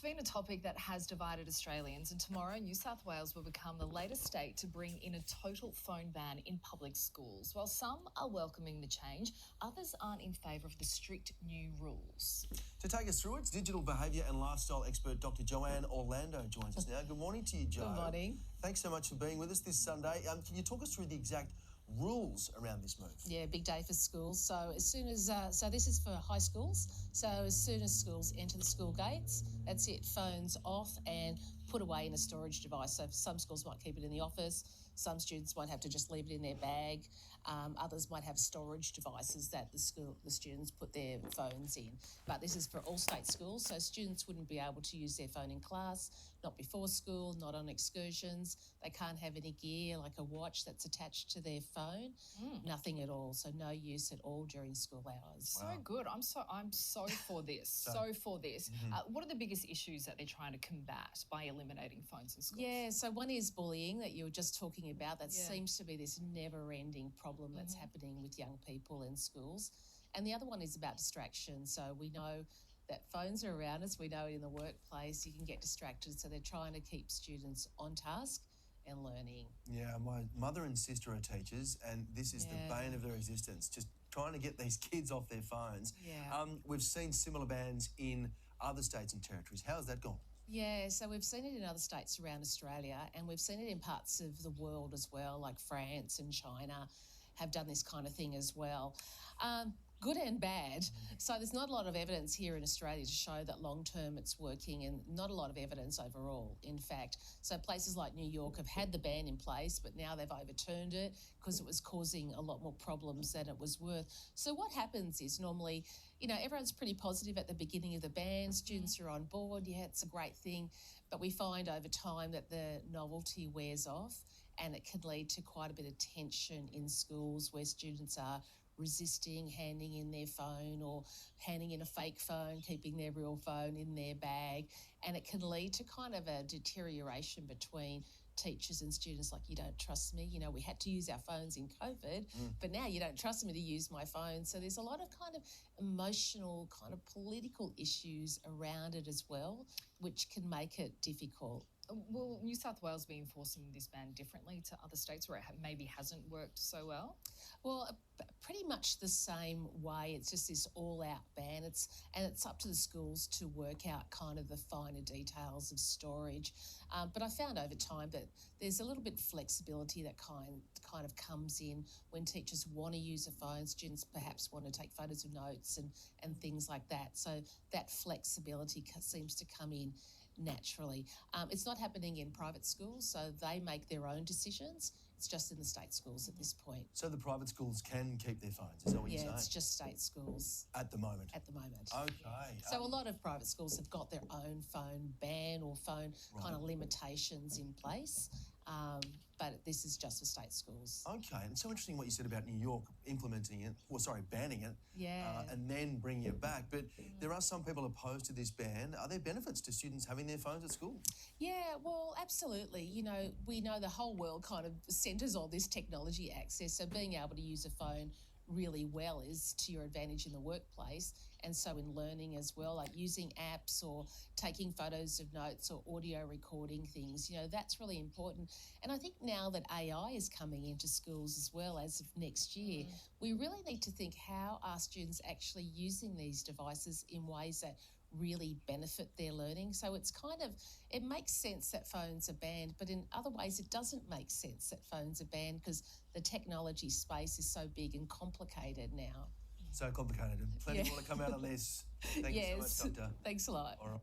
It's been a topic that has divided Australians, and tomorrow New South Wales will become the latest state to bring in a total phone ban in public schools. While some are welcoming the change, others aren't in favour of the strict new rules. To take us through it, digital behaviour and lifestyle expert Dr. Joanne Orlando joins us now. Good morning to you, Jo. Good morning. Thanks so much for being with us this Sunday. Can you talk us through the exact rules around this move? Yeah, big day for schools. So as soon as, so this is for high schools. So as soon as schools enter the school gates, that's it, phones off and put away in a storage device. So some schools might keep it in the office. Some students might have to just leave it in their bag. Others might have storage devices that the students put their phones in. But this is for all state schools, so students wouldn't be able to use their phone in class, not before school, not on excursions. They can't have any gear like a watch that's attached to their phone. Nothing at all. So no use at all during school hours. Wow. So good. I'm so for this. so for this. What are the biggest issues that they're trying to combat by eliminating phones in schools? Yeah, so one is bullying that you were just talking about. That seems to be this never-ending problem that's happening with young people in schools. And the other one is about distraction. So we know that phones are around us. We know in the workplace you can get distracted. So they're trying to keep students on task and learning. Yeah, my mother and sister are teachers, and this is the bane of their existence, just trying to get these kids off their phones. We've seen similar bans in other states and territories. How's that gone? Yeah, so we've seen it in other states around Australia, and we've seen it in parts of the world as well, like France and China have done this kind of thing as well. Good and bad. So there's not a lot of evidence here in Australia to show that long-term it's working, and not a lot of evidence overall, in fact. So places like New York have had the ban in place, but now they've overturned it because it was causing a lot more problems than it was worth. So what happens is normally, you know, everyone's pretty positive at the beginning of the ban. Students are on board. Yeah, it's a great thing. But we find over time that the novelty wears off, and it can lead to quite a bit of tension in schools where students are resisting handing in their phone or handing in a fake phone, keeping their real phone in their bag. And it can lead to kind of a deterioration between teachers and students, like, you don't trust me. You know, we had to use our phones in COVID, but now you don't trust me to use my phone. So there's a lot of kind of emotional, kind of political issues around it as well, which can make it difficult. Will New South Wales be enforcing this ban differently to other states where it maybe hasn't worked so well? Well, pretty much the same way. It's just this all-out ban. It's up to the schools to work out kind of the finer details of storage. But I found over time that there's a little bit of flexibility that kind of comes in when teachers want to use a phone. Students perhaps want to take photos of notes and things like that. So that flexibility seems to come in naturally. It's not happening in private schools, so they make their own decisions. It's just in the state schools at this point. So the private schools can keep their phones, is that what you're saying? Yeah, it's just state schools. At the moment? At the moment. Okay. So a lot of private schools have got their own phone ban or phone kind of limitations in place, but this is just for state schools. Okay, and it's so interesting what you said about New York implementing it, banning it, and then bringing it back. But there are some people opposed to this ban. Are there benefits to students having their phones at school? Yeah, well, absolutely. You know, we know the whole world kind of centres on this technology access, so being able to use a phone really well is to your advantage in the workplace, and so in learning as well, like using apps or taking photos of notes or audio recording things, you know, that's really important. And I think now that AI is coming into schools as well as of next year, we really need to think, how are students actually using these devices in ways that really benefit their learning? So it's kind of, it makes sense that phones are banned, but in other ways it doesn't make sense that phones are banned because the technology space is so big and complicated now. So complicated, and plenty more to come out of this. Thank you so much, Doctor. Thanks a lot. All right.